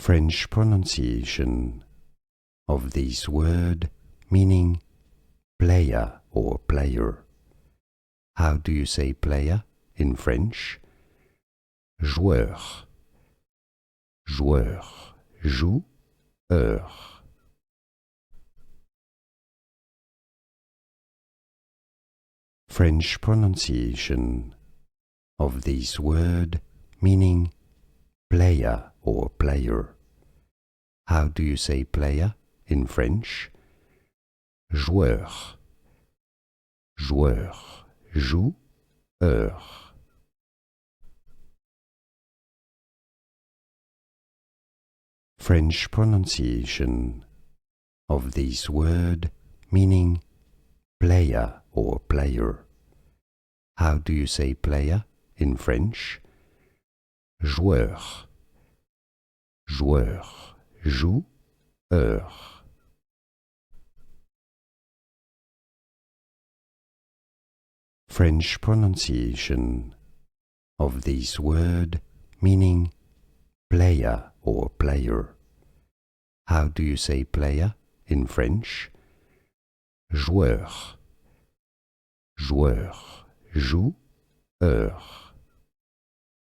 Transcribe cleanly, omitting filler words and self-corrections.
French pronunciation of this word meaning player or player. How do you say player in French? Joueur, joueur, joueur. French pronunciation of this word meaning player or player. How do you say player in French? Joueur, joueur, joueur. French pronunciation of this word meaning player or player. How do you say player in French? Joueur, joueur, joueur. French pronunciation of this word meaning player or player. How do you say player in French? Joueur, joueur, joueur.